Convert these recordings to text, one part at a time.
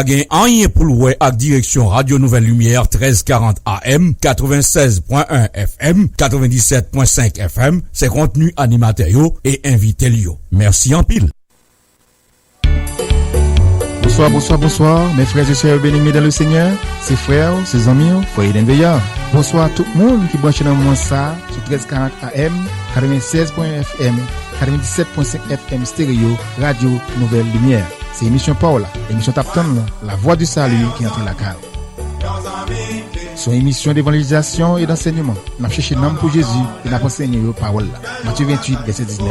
Gen rien pour louer avec direction Radio Nouvelle Lumière 1340 AM, 96.1 FM, 97.5 FM, c'est contenu animateur et invité Lio. Merci en pile. Bonsoir, mes frères et sœurs bénis dans le Seigneur, ses frères, ses amis, foyer d'enveillant. Bonsoir à tout le monde qui branche dans mon ça sur 1340 AM, 96.1 FM, 97.5 FM stéréo, Radio Nouvelle Lumière. C'est émission Paola, émission Tapton, la voix du salut qui entre la cale. Son émission d'évangélisation et d'enseignement. Nous avons cherché l'âme pour Jésus et nous avons enseigné la parole. Matthieu 28, verset 19.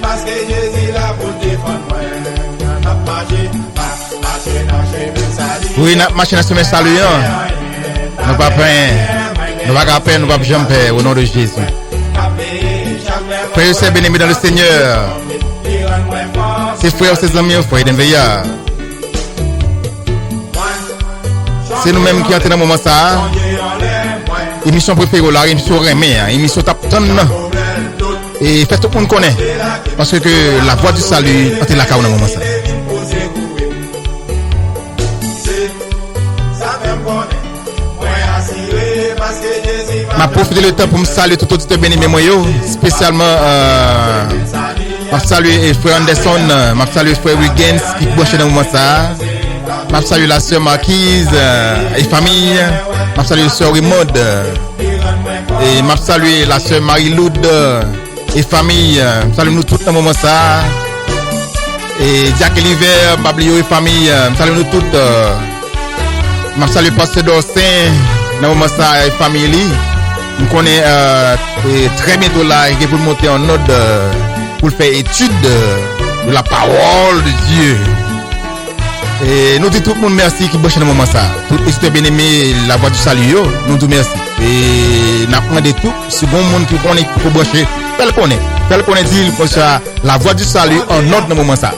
Parce que Jésus là pour défendre moi. Oui, n'a marché dans ce salut. Nous pas peine, nous pas jumper au nom de Jésus. Frères et bénis dans le Seigneur. Ses frères, ses amis, frères d'enveillant. C'est nous-mêmes qui entrons dans le moment ça. Émission préférée, la émission Remé, émission Tapton. Et fait tout le monde connaît. Parce que la voix du salut est la cause dans le moment ça. Je profite le temps pour me saluer tout auditeur béni mémoire, spécialement je salue frère Anderson, je salue frère Wiggins qui branche dans le moment ça. Je salue la sœur Marquise et famille, je salue la sœur Raymond et je salue la sœur Marie-Loud et famille, je salue nous tous dans le moment ça. Et Jacques Liver, Bablio et famille, je salue nous tous. Je salue pasteur Dorsin dans le moment ça et famille. Nous connaissons très bientôt là et pour monter en ordre pour faire étude de la parole de Dieu. Et nous disons tout le monde merci qui branche dans le moment ça. Tout le bien aimé la voix du salut, nous disons merci. Et nous apprenons de tout. Si bon monde qui connaît pour brancher, fais le connaît dit la voix du salut en ordre dans le moment ça.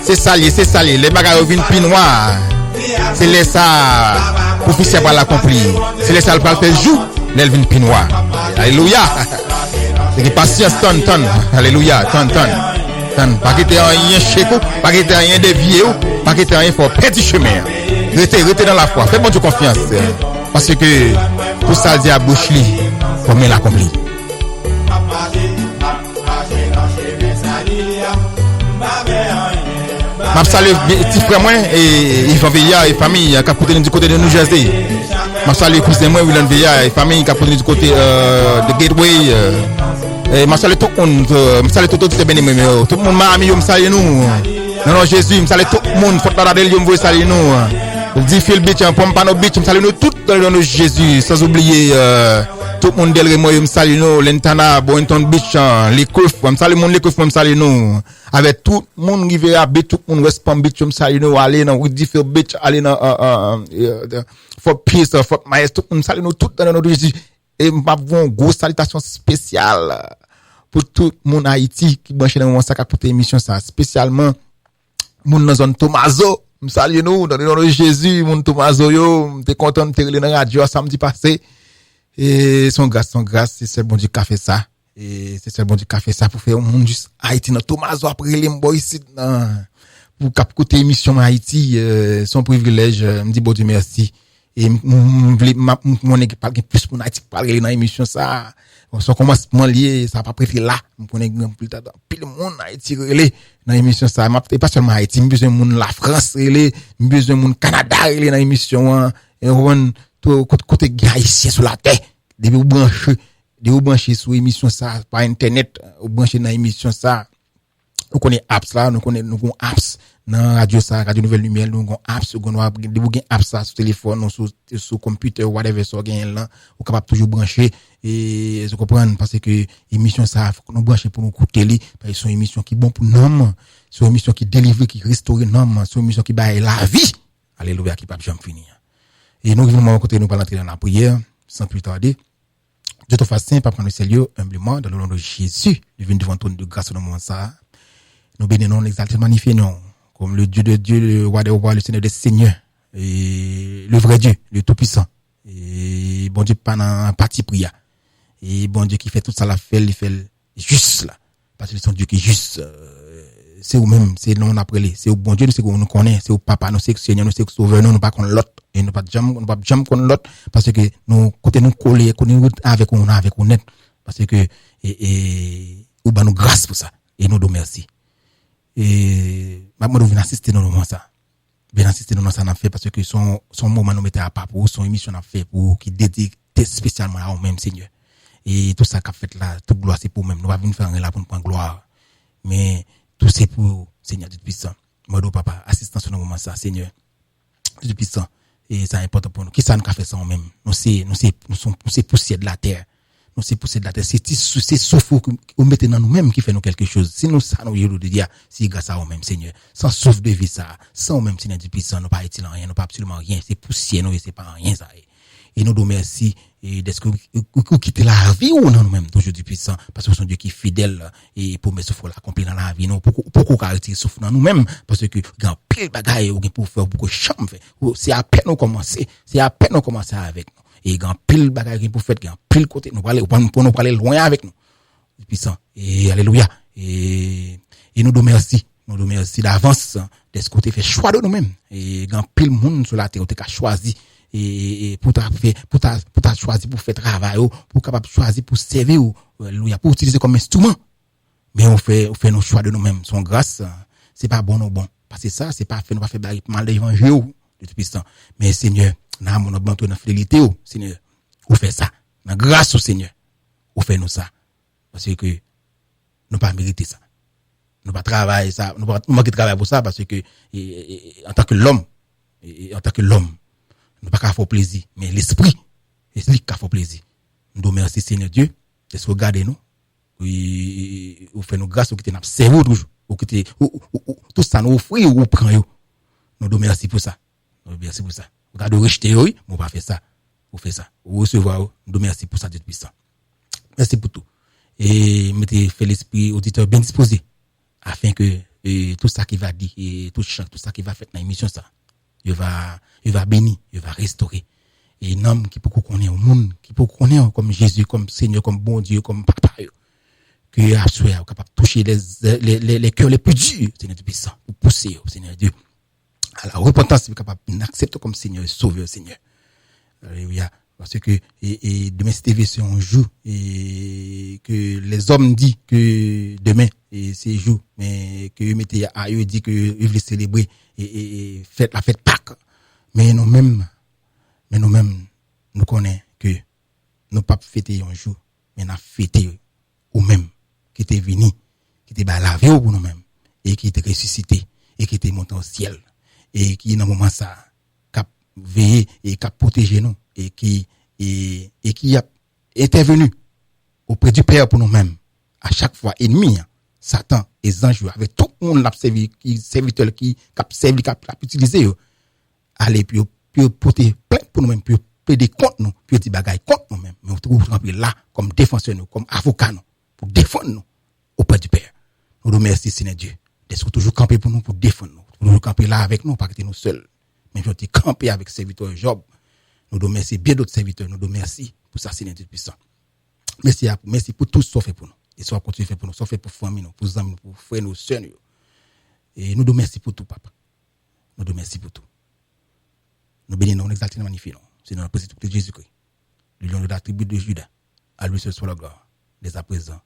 C'est salé, les bagages viennent plus noirs. C'est les ça, prophétie va l'accomplir. C'est les ça, le faire jour, les viennent plus noirs. Alléluia. C'est que patience, tonne. Alléluia, tonne. Pas qu'il y ait rien chez vous, pas qu'il y ait rien dévié, pas qu'il y ait rien pour petit chemin. Restez dans la foi, faites bon Dieu confiance. Parce que tout ça dit à bouche li, comme il l'accomplit. Je salue petit frère moi et Yvan Veilla et famille qui a porté du côté de New Jersey. Je salue cousin moi William Veilla et famille qui a porté du côté de Gateway. Et je salue tout le monde, je salue tout le monde, tout le monde m'a ami, je salue nous. Non Jésus, je salue tout le monde, faut pas regarder je salue nous. Diffil Beach, Pompano Beach, je salue nous tous dans le nom de Jésus, sans oublier tout le monde Del Remo, je salue nous, Lentana, Boynton Beach, les Coffres, je salue mon les Coffres, je salue nous. Avec tout le monde qui veut habiter, tout le monde West Palm Beach, je salue nous, aller dans Diffil Beach, aller dans Fort Pierce, Fort Myers, tout le monde salue nous, tout dans le nom de Jésus. Et nous avons une grosse salutation spéciale pour tout le monde Haïti qui branche dans le moment ça pour émission ça, spécialement moun dans zone Tomazo. Je salue nous dans le nom de Jésus, moun Tomazo yo, t'es content de te relire dans la radio samedi passé. Et son grâce, c'est bon du café ça. Et c'est bon du café ça pour faire un monde juste Haïti dans Tomazo après les boys ici pour écouter émission Haïti, son privilège, me dit bon Dieu merci. Et mon équipe parle plus pour Haïti parler dans l'émission ça. Son commencement lié, ça pas préféré là. On connaît plus tard pile monde Haïti relé dans l'émission ça. Et pas seulement Haïti, besoin monde la France relé, besoin monde Canada relé dans l'émission Et on tout côté haïtien sur la terre. Depuis vous brancher sur émission ça par internet, vous brancher dans émission ça. Nous connaissons apps là, nous avons apps dans radio ça, Radio Nouvelle Lumière, nous avons apps, nous avons apps ça sur téléphone, sur computer, whatever ça gagne là, vous capable toujours brancher et vous comprendre parce que émission ça faut que nous brancher pour nous écouter li, parce que c'est une émission qui bon pour nous, c'est une émission qui délivre, qui restaure nous, c'est une émission qui baille la vie. Alléluia qui pas jamais finir. Et nous vivons côté nous pas entrer dans la prière sans plus tarder. Dieu te fasse saint, pas prendre le sérieux humblement dans le nom de Jésus, nous venons devant ton de grâce dans le moment ça. Nous bénissons, l'exaltons, magnifions, comme le Dieu de Dieu, le roi des rois, le Seigneur des seigneurs, et le vrai Dieu, le Tout-Puissant. Et bon Dieu, pas dans parti prière. Et bon Dieu qui fait tout ça, il fait juste là. Parce que c'est un Dieu qui est juste. C'est vous-même, c'est nous après, c'est au bon Dieu, c'est que nous connaissons, c'est au Papa, nous c'est que Seigneur, nous c'est que Sauveur, nous pas contre l'autre. Et nous pas jamais contre l'autre, parce que nous, côté nous coller, côté nous avec nous net. Parce que, ou bah nous grâce pour ça. Et nous nous merci. Et maintenant vous assister dans le moment ça bien assister dans ça n'a fait parce que son moment nous mettait à part pour son émission n'a fait pour qui dédié spécialement à nous même Seigneur et tout ça qu'a fait là toute gloire c'est pour même nous pas venir faire là pour nous prendre gloire mais tout c'est pour Seigneur Dieu puissant moi papa assistance dans le moment ça Seigneur Dieu puissant et ça important pour nous qui ça nous a fait ça même nous c'est poussière de la terre. Nous c'est pousser de la terre, c'est souffle que nous mettons dans nous-mêmes qui fait nous quelque chose. Si nous ça nous de dire si grâce à nous-mêmes Seigneur, sans souffle de vie ça, sans nous-mêmes Seigneur du puissant, nous pas utile rien, nous pas absolument rien, c'est poussière nous et c'est pas rien ça. Et nous merci et d'être que quitter la vie ou non nous-mêmes toujours du puissant parce que c'est un Dieu qui est fidèle et pour mettre souffle accomplir dans la vie nous pour caractériser souffle dans nous-mêmes parce que grand pile bagaille ou pour faire beaucoup champ c'est à peine nous commencer avec nous. Et grand pile bagaille pour faire grand pile côté nous parler loin avec nous puissant et alléluia et nous merci d'avance de ce côté fait choix de nous-mêmes et grand pile monde sur la terre qui a choisi et pour ta choisir pour faire travail pour capable choisir pour servir alléluia pour utiliser comme instrument mais on fait nos choix de nous-mêmes son grâce c'est pas bon parce que ça c'est pas fait nous pas faire mal l'évangile de tout puissant mais Seigneur n'a mon abandon dans fidélité Seigneur ou fait ça dans grâce au Seigneur ou fait nous ça parce que nous pas mériter ça nous pas travailler ça nous pas manquer travail pour ça parce que en tant que l'homme nous pas qu'à faire plaisir mais l'esprit qui fait plaisir nous devons merci Seigneur Dieu de se regarder nous ou fait nous grâce ou qui n'a servi toujours ou qui tout ça nous offrir ou prend nous devons merci pour ça Regardez rejeter oui, on va faire ça. Vous faites ça. Vous recevoir nous merci pour ça Dieu puissant. Merci pour tout. Et mettez fait l'esprit auditeur bien disposé afin que tout ça qui va dire et tout ça qui va faire dans l'émission ça, il va bénir, il va restaurer. Et un homme qui peut connaître au monde, qui peut connaître comme Jésus, comme Seigneur, comme bon Dieu, comme papa que à souhait capable de toucher les cœurs les plus durs, Seigneur Dieu puissant, pour pousser Seigneur Dieu. À la repentance, c'est capable d'accepter comme Seigneur et Sauveur, Seigneur. Alléluia. Parce que, demain, c'est un jour, et que les hommes disent que demain, c'est jour, mais que mettez à eux dit que ils veulent célébrer, et fête la fête Pâques. Mais nous-mêmes, nous connaissons que nous pas fêter un jour, mais nous fêter ou même, qui était venu, qui était lavé pour nous-mêmes, et qui était ressuscité, et qui était monté au ciel. Et qui dans moment ça cap veiller et cap protéger nous et qui a intervenu auprès du Père pour nous-mêmes à chaque fois ennemi Satan et les anges avec tout le monde l'a servi qui serviteur qui cap servi cap utiliser aller puis porter plainte pour nous-mêmes puis plaider contre nous puis dire bagaille contre nous-mêmes mais on trouve là comme défenseur nous comme avocat nous pour défendre nous auprès du Père nous remercions Seigneur Dieu d'être toujours campé pour nous pour défendre nous nous camper là avec nous, pas que nous seuls. Mais nous camper avec serviteur Job. Nous devons merci bien d'autres serviteurs. Nous devons merci pour ça, Seigneur Dieu puissant. Merci pour tout ce qu'on fait pour nous. Et ça va continuer faire pour nous. Ça fait pour famille, pour les amis, pour frères, nos sœurs. Et nous devons merci pour tout, papa. Nous devons merci pour tout. Nous bénissons, nous exaltons, nous magnifions. C'est dans la précision de Jésus-Christ. Le lion de la tribu de Judas. À lui seul soit la gloire. Dès à présent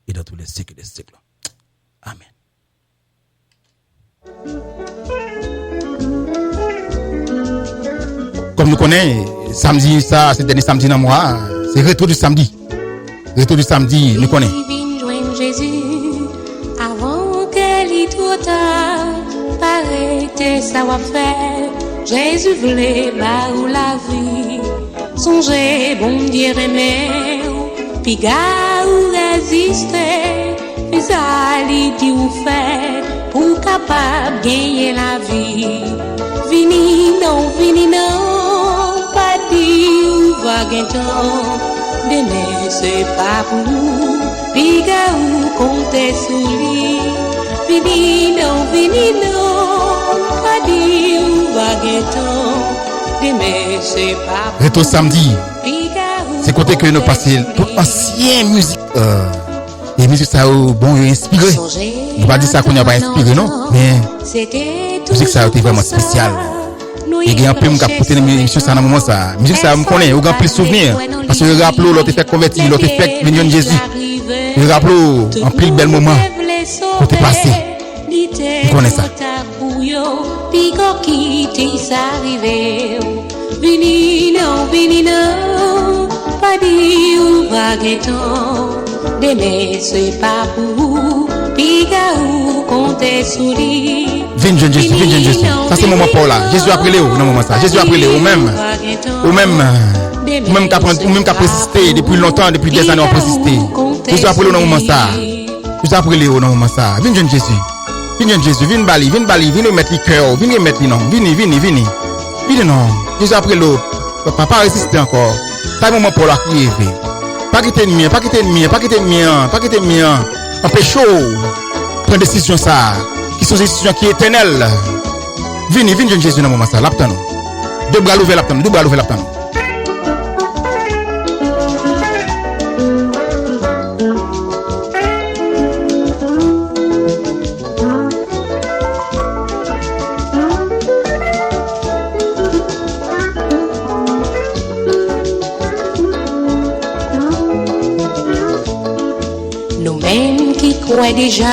et dans tous les siècles des siècles. Amen. Comme nous connaissons, samedi, ça, c'est le dernier samedi dans le mois, c'est retour du samedi. Retour du samedi, nous connaissons. Jésus, avant qu'elle y trop tard, paraît ça va faire. Jésus voulait bah ou la vie. Songez, bon Dieu aimé, puis gars ou résister. Puis ça lui dit ou fait, pour capable gagner la vie. Vini non, pas dit ou va gagner. Demain c'est pas pour nous, piga ou compter sous lui. Vini non, pas dit ou va gagner. Demain c'est pas pour nous. Retour samedi, c'est côté que nous passons toute ancienne musique. Et musique ça bon inspiré. Je pas dire ça qu'on n'a pas inspiré non, mais musique ça a été vraiment spécial. Et il y a un peu de capter l'émission ça dans moment ça. Musique ça me connaît, on a plus souvenir parce que rappelez l'autre fait convertir, l'autre fait venir Jésus. Et rappelez en plus bel moment pour te passer. On connaît ça. Pico qui s'arrive. Vini non, pas dit ou baguetton. Demain c'est pas pour piga ou compter sous lui. Viens Jésus. Ça c'est moment pour là. Jésus a pris Léo dans moment ça. Jésus a pris Léo même qu'a persisté depuis longtemps, depuis des années on persisté. Jésus a pris Léo dans moment ça. Jésus a pris Léo dans moment ça. Viens Jésus. Viens bali, viens mettre le cœur, viens mettre non. Viens non. Jésus a pris Léo. Papa résiste encore. C'est moment pour la crier. Pas quitter le mien. Empêche prendre décision ça. Qui sont des décisions qui est éternelles. Viens Jésus dans le moment ça. L'aptan. Deux bras ouverts l'aptan. Nous-mêmes qui croyons déjà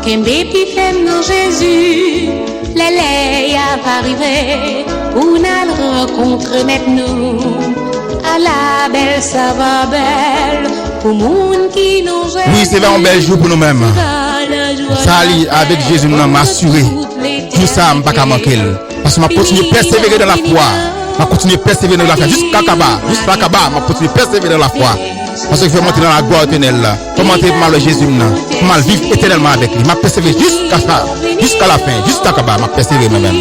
qu'un bébé fait dans Jésus, l'élève va arriver pour nous rencontrer maintenant. À la belle, ça va belle pour monde qui nous Jésus. Oui, c'est vraiment un bel jour pour nous-mêmes. Ça avec Jésus, nous m'a assuré. Tout ça, je ne vais pas manquer. Parce que je continue à persévérer dans la foi. Je continue à persévérer dans la foi. Jusqu'à Kaba, je continue à persévérer dans la foi. Parce que je veux monter dans la gloire éternelle. Je veux monter pour mal Jésus. Pour mal vivre éternellement avec lui. Je persévérer jusqu'à la fin. Jusqu'à Kaba, je persévérer moi-même.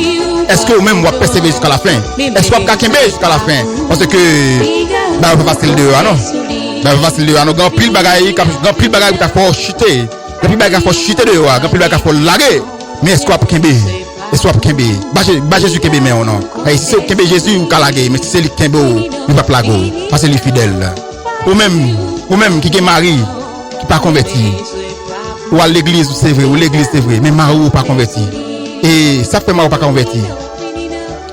Est-ce que vous-même vous persévérer jusqu'à la fin? Est-ce que vous pouvez jusqu'à la fin? Parce que vous ne facile de non? Vous facile de non. Grand pile bagaille qui t'a fait chuter. Grand pile bagaille qui faut chuter de grand pile bagaille qui faut larguer. Mais est-ce que vous pouvez est-ce que vous pouvez bah Jésus qui mais non? Si c'est Kembe Jésus ou larguer, mais si c'est lui Kembe il va plager parce que lui fidèle. Ou même qui est mari qui pas converti. Ou à l'église c'est vrai, ou l'église c'est vrai, mais mari ou pas converti. Et ça fait mari ou pas converti.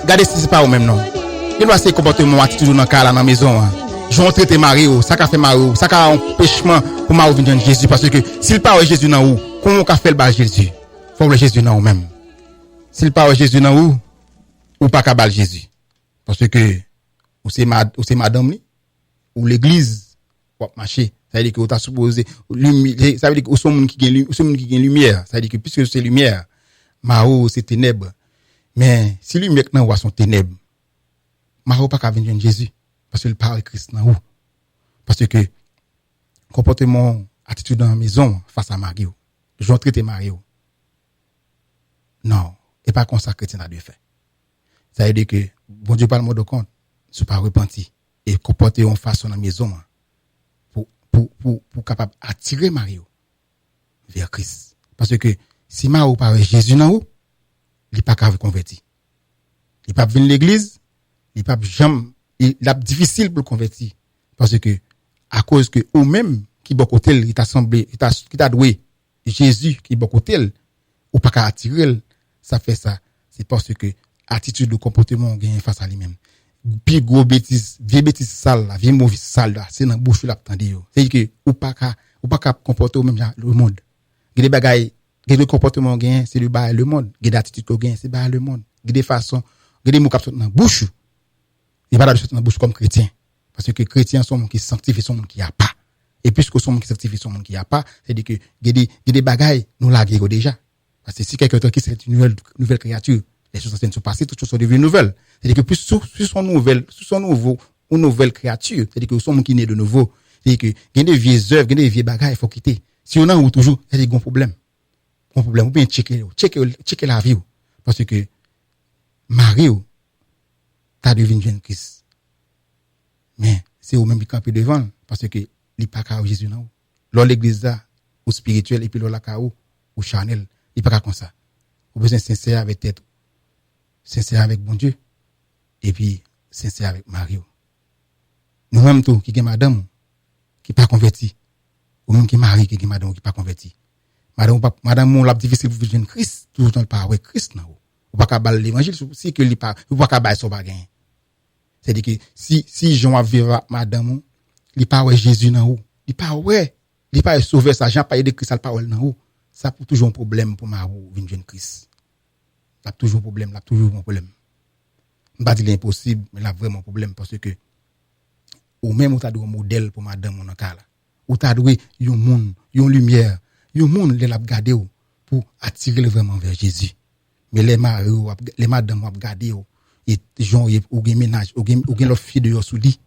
Regardez si c'est pas ou même non. Il doit se comportement attitude dans cas là dans maison. Je vais traiter mari ou ça qu'a fait mari ou ça qu'a empêchement pour mari venir Jésus parce que s'il pas Jésus dans ou comment qu'a fait le bal Jésus? Faut le Jésus dans ou même. S'il pas Jésus dans ou pas qu'a bal Jésus. Parce que ou c'est madame ni ou l'église pour marcher, ça veut dire que vous t'a supposé ça veut dire que vous sommes qui gagne lumière, ça veut dire que puisque c'est lumière, maro c'est ténèbres. Mais si lumière nan ou sont ténèbres, maro pas qu'à venir Jésus parce que le parle Christ nan ou. Parce que comportement attitude dans la maison face à Mario, je vais traiter Mario. Non, et pas consacré chrétien a de fait. Ça veut dire que bon Dieu pas le mot de compte, c'est pas repenti et comporter en façon dans la maison pour capable attirer Mario vers Christ. Parce que si Mario pas Jésus dans ou, il pas capable convertir. Il pas venir l'église, il pas jamais il est difficile pour le convertir parce que à cause que ou même qui bon côté il t'a semblé qui t'a doué Jésus qui bon côté ou pas attirer ça fait ça c'est parce que attitude de comportement gagne face à lui-même. Puis gros bêtise, vieille bêtise sale, vieille mauvaise sale là, c'est dans bouche là attendez yo. C'est que ou pas comporter même le monde. Des bagailles, des comportement gagne, c'est le bail le monde. Des attitude que gagne, c'est bail le monde. Des façons, des mots qui sont dans bouche, Il pas de sortir dans bouche comme chrétien parce que chrétien sont monde qui sanctifie son monde qui a pas. Et puisque son monde qui sanctifie son monde qui a pas, c'est-à-dire que il y a des bagailles nous laguer déjà. Parce que si quelqu'un qui c'est une nouvelle créature, les choses anciennes sont passées, toutes choses sont devenues nouvelles. C'est-à-dire que plus son nouvelle créature, c'est-à-dire que son monde qui naît de nouveau, c'est-à-dire que il y a des vieilles œuvres, il y a des vieilles bagailles, il faut quitter. Si on a ou toujours, il y a des gros problèmes. Ou bien checker la vie parce que Marie t'as devenu jeune Christ. Mais c'est au même qui camper devant parce que il pas ka Jésus non. Lors l'église là ou spirituel et puis lors la ka ou charnel, il pas comme ça. Ou besoin sincère avec tête. Sincère avec bon Dieu et puis sincère avec Marie. Nous même tout qui est madame qui pas converti ou même qui Marie qui est madame qui pas converti. Madame on l'a difficile pour vivre Christ, tout le temps pas avec Christ non. Ou pas ka bal l'évangile si que il pas ou pas ka bail son bagage. C'est-à-dire que si Jean a vivre madame, il pas ouais Jésus dans haut, il pas sauver ça, Jean pas aider Christ la parole dans haut. Ça pour toujours un problème pour ma vivre jeune Christ. Là toujours un problème. On pas dire l'impossible, mais là vraiment un problème parce que ou même on t'a donné un modèle pour madame dans cas là. Ou t'a donné un monde, une lumière, un monde les l'a garder pour attirer vraiment vers Jésus. Mais les madames ont gardé et gens ou gen ménage ou gen leur fille de sous lit.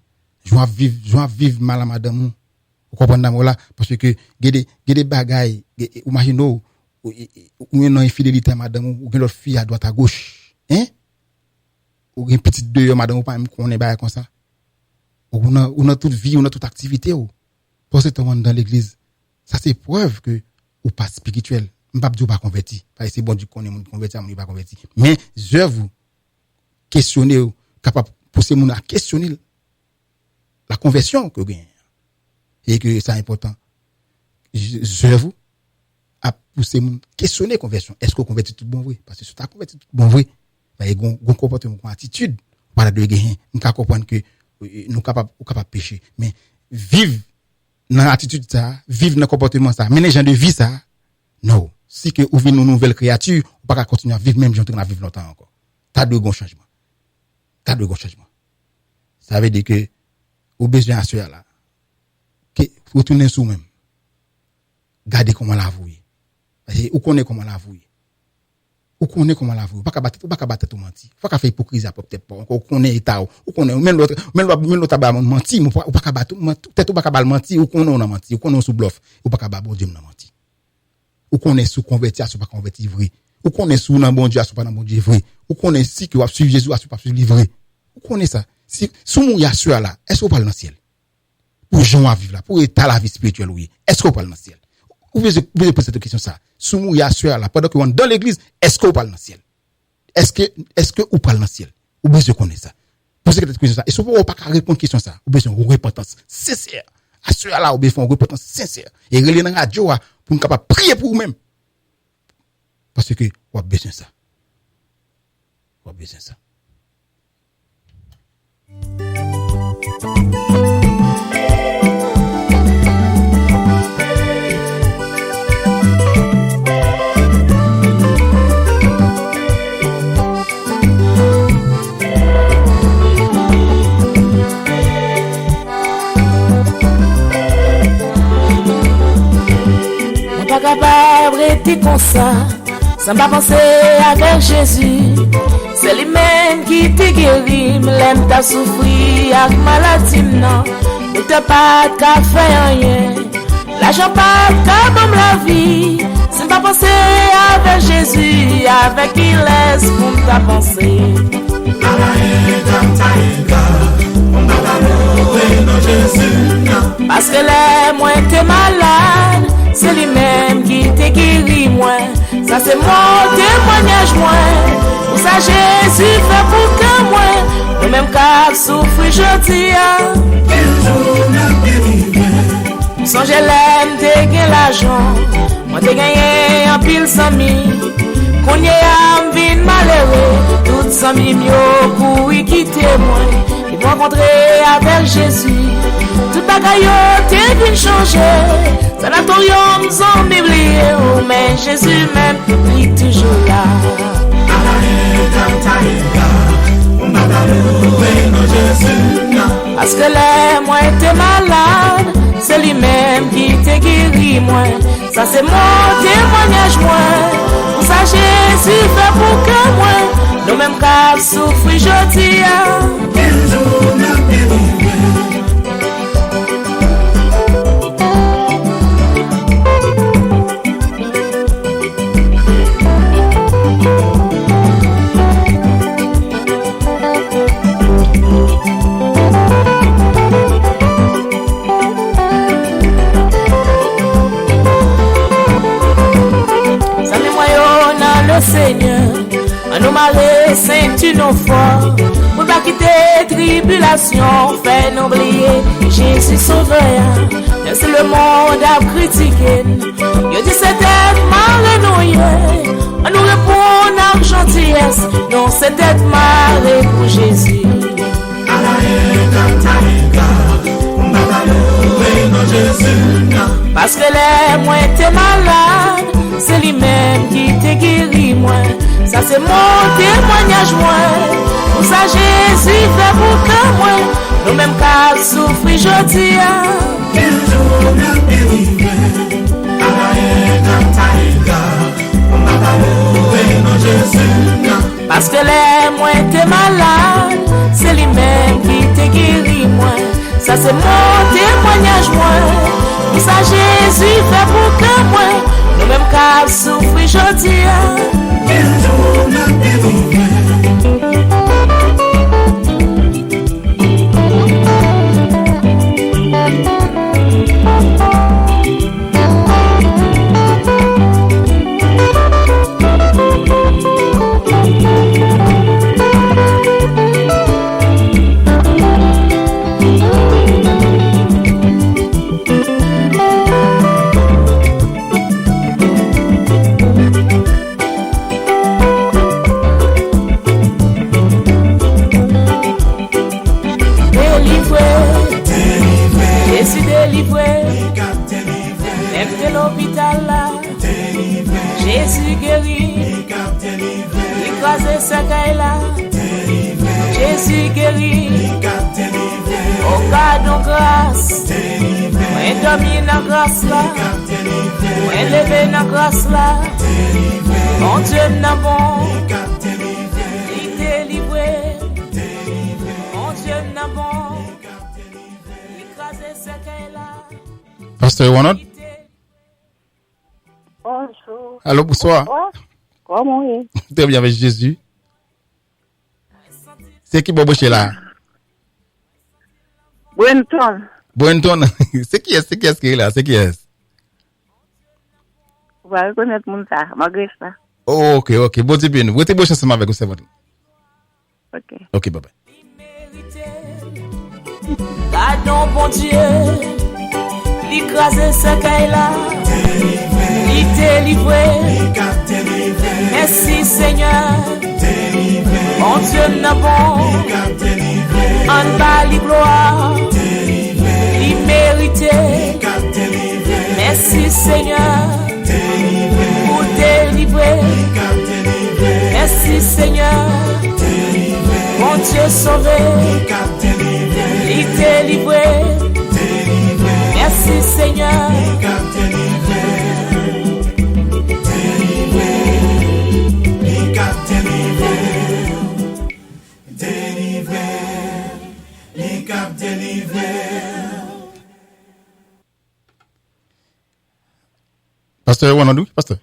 Joie vivre mal à madame. Vous comprenez là parce que des bagailles ou imagine ou une infidélité à madame ou gen leur fille à droite à gauche. Hein? Ou gen petite deux madame ou pas même connaît bail comme ça. On a toute vie, on a toute activité pour cette monde dans l'église. Ça c'est preuve que ou pas spirituel. M'pas pas converti. Parce que c'est bon Dieu connaît monde converti, on pas converti. Mais œuvre questionner capable pousser moun à questionner la conversion que gagne. Et que c'est important. Œuvre à pousser moun questionner conversion. Est-ce que converti tout bon vrai? Parce que si tu as converti tout bon vrai, il y a un comportement, une attitude voilà de gagner. On peut comprendre que nous capable pécher, mais vivre dans l'attitude ça, vivre dans comportement ça, mener genre de vie ça. Non, si que ou vivre une nouvelle créature, on pas continuer à vivre même gens à vivre longtemps encore. T'as de grands changements. Ça veut dire que au besoin à cela là que retourner sous même. Garder comment l'avouer. Parce que ou connaît comment l'avouer. Pas battre tout mentir. Faut faire hypocrisie à peut-être pas. On connaît état ou connaît même l'autre ba mentir, ou pas battre peut-être ou pas ba mentir ou connaît on a menti, ou connaît sous bluff, ou pas ba bon Dieu n'a menti. Ou connaît sous converti à sous pas converti vrai. Ou connaît sous dans bon Dieu à sous pas dans bon Dieu vrai. Ou connaît si que va suivre Jésus à sous pas suivre vrai. Ou connaît ça. Si sous mon ya sur là, est-ce qu'on parle dans le ciel? Pour gens à vivre là, pour état la vie spirituelle oui. Est-ce qu'on parle dans le ciel? Vous pouvez poser cette question ça. Sous mon ya sur là, pendant que on dans l'église, est-ce qu'on parle dans le ciel? Est-ce que ou parle dans le ciel? Ou besoin connaître ça. Posez cette question ça. Et si vous pas répondre question ça, ou besoin une repentance sincère. À sur là, ou besoin une repentance sincère. Et relé dans radio pour nous capable prier pour vous-même. Parce que vous avez besoin ça. Vous avez besoin ça. On pas capable rester comme ça, sans pas penser avec Jésus. C'est lui-même qui te guérit, l'aime t'a souffri avec maladie non. Ne t'as pas qu'à faire rien, l'argent pas qu'à bombe la vie. C'est pas penser avec Jésus, avec qui laisse pour ta pensée. Parce que les moins t'es malade, c'est lui-même qui te guérit moi. Ça c'est mon témoignage moi. Pour ça Jésus fait pour que moi, le même cas souffre gentil. Sans je l'aime t'es gagné l'argent, moi t'es gagné un pile sans mi. Qu'on y a un vin malheureux, tout sans mi mieux pour y quitter moi. Ils vont rencontrer avec Jésus. Tout bagaille t'es venu changer. Sanatorium sans m'oublier, mais Jésus même, il est toujours là. Parce que les moi t'es malade, c'est lui-même qui t'a guéri moi. Ça c'est mon témoignage moi. Pour ça Jésus fait pour que moi, nous même qu'à souffrir je dis. Seigneur, à nous marrer, ceinture nos forts, pour pas quitter tribulation, fait nous oublier Jésus sauveur. Même si le monde a critiqué, il dit c'était mal renouillé, on nous répond en gentillesse, non c'était mal pour Jésus. Parce que les moins t'es malade, c'est lui-même qui t'a guéri moi. Ça c'est mon témoignage moi. Pour ça Jésus fait pour que moi, nous même qu'à souffrir je dis. Parce que les moins t'es malade, c'est lui-même qui t'a guéri moi. Ça c'est mon témoignage moi. Pour ça Jésus fait pour que moi, nous même qu'à souffrir je dis. Jésus guérit, écrasé sa caille là. Jésus guérit, au garde grâce. Moi dormi dans grâce là, moi levé dans grâce là. Mon Dieu n'a bon, il délivré. Mon Dieu n'a bon, écrasé sa caille là. Pasteur Wanot. Bonjour. Allô, bonsoir. Comment est? Très bien avec Jésus. C'est qui Bobo là? Brenton. Brenton. C'est qui est-ce qui est là? C'est qui est-ce? Vous allez reconnaître mon ça, Marguerite. Oh, ok. Bon Dieu bien. Vous êtes bon ensemble avec vous, c'est votre. Ok, bye bye. Pardon, bon Dieu. L'écraser sa caille là. Il délivré. Merci Seigneur. Mon Dieu n'a bon. En bas les gloires. Il mérité. Merci Seigneur. Pour délivrer. Merci Seigneur. Mon Dieu sauvé. Il délivré. Merci Seigneur. Pasteur Wanadou, pasteur.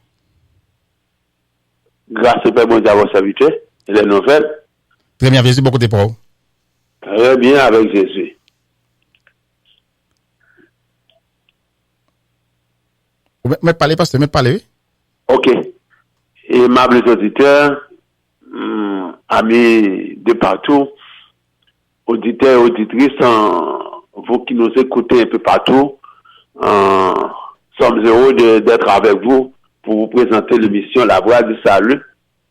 Grâce au Père, bon Dieu, à vos serviteurs. Et les nouvelles. Très bien, Jésus, beaucoup de paroles. Très bien avec Jésus. Mais parlez, pasteur, mais parlez. Ok. Aimables auditeurs, amis de partout, auditeurs et auditrices, vous qui nous écoutez un peu partout, sommes heureux d'être avec vous pour vous présenter l'émission La Voix du Salut,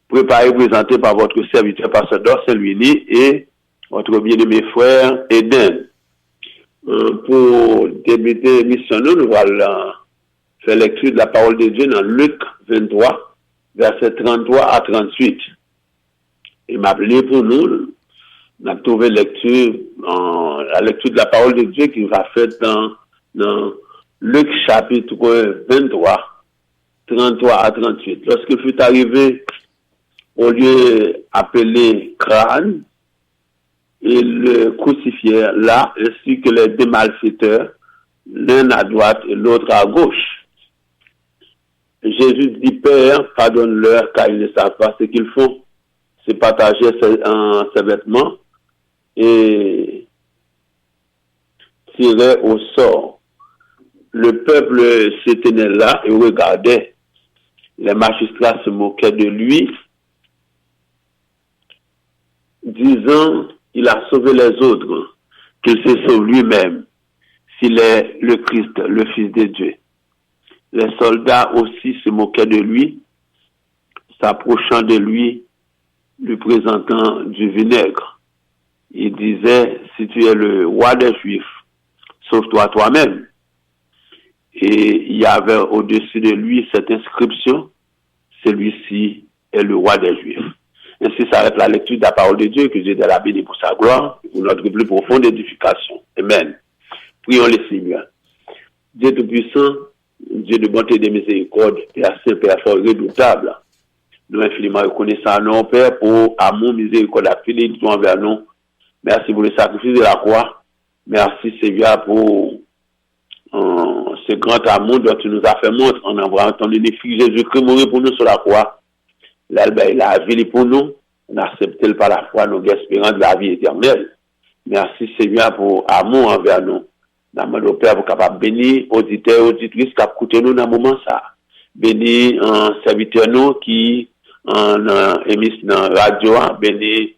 préparée et présentée par votre serviteur pasteur Dorcel-Winnie et votre bien-aimé frère Eden. Pour débuter l'émission, nous allons faire lecture de la parole de Dieu dans Luc 23, versets 33 à 38. Il m'a appelé pour nous on a trouvé la lecture de la parole de Dieu qui va faite dans Luc chapitre 23, 33 à 38. Lorsque fut arrivé au lieu appelé crâne, ils le crucifièrent là, ainsi que les deux malfaiteurs, l'un à droite et l'autre à gauche. Jésus dit, Père, pardonne-leur, car ils ne savent pas ce qu'ils font. Se partageait ses vêtements et tirait au sort. Le peuple se tenait là et regardait. Les magistrats se moquaient de lui, disant, il a sauvé les autres, qu'il se sauve lui-même, s'il est le Christ, le Fils de Dieu. Les soldats aussi se moquaient de lui, s'approchant de lui présentant du vinaigre. Il disait, si tu es le roi des Juifs, sauve-toi toi-même. Et il y avait au-dessus de lui cette inscription, celui-ci est le roi des Juifs. Ainsi s'arrête la lecture de la parole de Dieu, que Dieu de la béni pour sa gloire, pour notre plus profonde édification. Amen. Prions le Seigneur. Dieu Tout-Puissant, Dieu de bonté et de miséricorde, Père Saint, Père fort redoutable, nous infiniment reconnaissons à nos Père pour amour, miséricorde et fidélité envers nous. Merci pour le sacrifice de la croix. Merci Seigneur pour ce grand amour dont tu nous as fait montre en envoyant ton unique Fils Jésus-Christ mourir pour nous sur la croix. L'albert, il a vécu pour nous. On accepte par la foi nos espérances de la vie éternelle. Merci Seigneur pour amour envers nous. Nous demandons au Père pour capable bénir auditeurs et auditrices qui écoutent nous dans le moment ça. Bénir un serviteur nous qui en émis dans la radio, bénir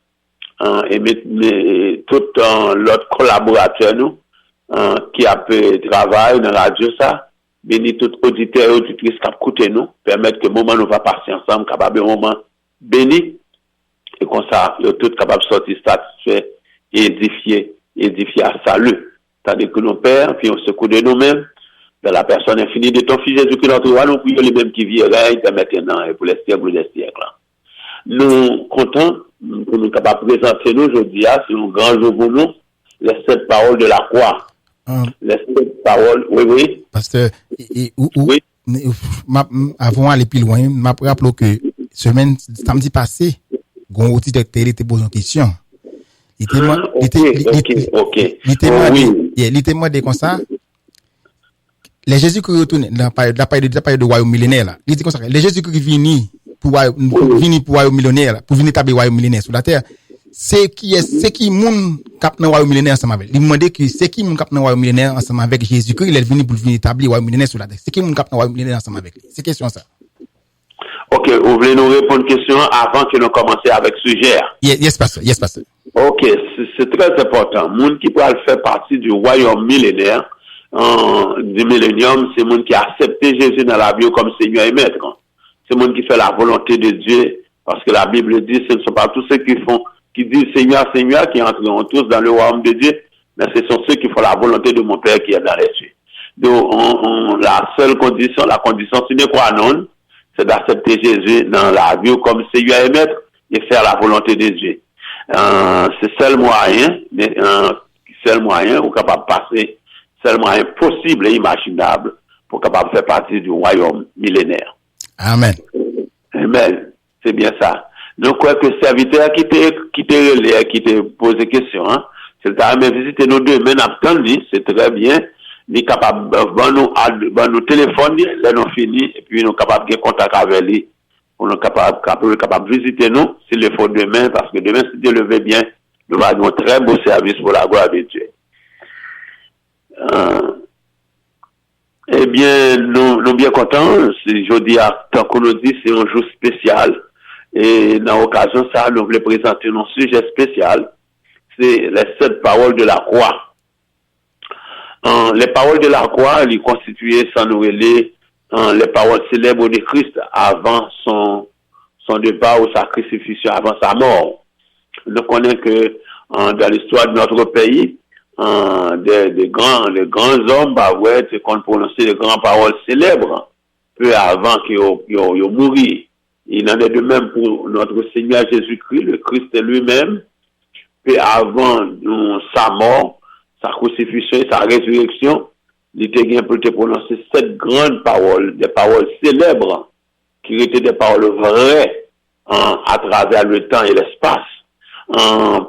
tout l'autre collaborateur nous qui a pu travailler dans la radio ça. Bénir tout auditeur et auditrice qui écoutent nous, permettre que le moment nous va passer ensemble, capable un moment béni et comme ça, nous tous capables de sortir satisfaits et édifier à salut. Tandis que nos pères, puis on se coude de nous-mêmes, dans la personne infinie de ton Fils Jésus-Christ, notre roi, nous prions les mêmes qui vivent de maintenant et pour les siècles des siècles. Nous comptons pour nous capables de présenter nous aujourd'hui, c'est un grand jour pour nous, les 7 paroles de la croix. Les 7 paroles, oui. Parce que, oui. Avant d'aller plus loin, m'a rappelé que samedi passé, gon auditeur était posé une question. Il était demandé comme ça. Les Jésus qui retournent dans la période de royaume millénaire là. Il dit comme ça, les Jésus qui viennent pour royaume millénaire, pour venir établir royaume millénaire sur la terre. C'est qui moun cap dans royaume millénaire ensemble avec. Il demandait que c'est qui moun cap dans royaume millénaire ensemble avec Jésus-Christ, il est venu pour venir établir royaume millénaire sur la terre. C'est qui moun cap dans royaume millénaire ensemble avec lui. C'est question ça. OK, vous voulez nous répondre question avant que nous commencions avec ce sujet? Yes, pasteur. OK, c'est très important. Moun qui peut faire partie du royaume millénaire, du millénium, c'est moun qui a accepté Jésus dans la Bible comme Seigneur et Maître. C'est moun qui fait la volonté de Dieu, parce que la Bible dit, ce ne sont pas tous ceux qui disent Seigneur, Seigneur, qui entreront tous dans le royaume de Dieu, mais ce sont ceux qui font la volonté de mon Père qui est dans les cieux. Donc, la seule condition, la condition sine qua non, c'est d'accepter Jésus dans la vie comme Seigneur et Maître et faire la volonté de Dieu. C'est seul moyen ou capable de passer, seul moyen possible et imaginable pour capable de faire partie du royaume millénaire. Amen. C'est bien ça. Donc, quoi que serviteur qui te pose des questions, c'est le temps de visiter nos deux, mais c'est très bien. Nous capable nous téléphoner, là nous fini, et puis nous capable de contact avec lui. Pour nous capable de visiter nous, s'il le faut demain, parce que demain, si Dieu le veut bien, nous allons avoir un très beau service pour la gloire de Dieu. Eh bien, nous bien contents. Jeudi, tant qu'on nous dit, c'est un jour spécial. Et dans l'occasion, ça, nous voulons présenter un sujet spécial. C'est les 7 paroles de la croix. Les paroles de la croix, elles constituaient, sans nous relayer, les paroles célèbres de Christ avant son départ ou sa crucifixion, avant sa mort. Nous connaissons que dans l'histoire de notre pays, les grands hommes, c'est qu'on prononçait les grandes paroles célèbres peu avant qu'ils mourent. Il en est de même pour notre Seigneur Jésus-Christ, le Christ lui-même. peu avant sa mort, sa crucifixion, sa résurrection, il était bien pour te prononcer 7 grandes paroles, des paroles célèbres, qui étaient des paroles vraies à travers le temps et l'espace.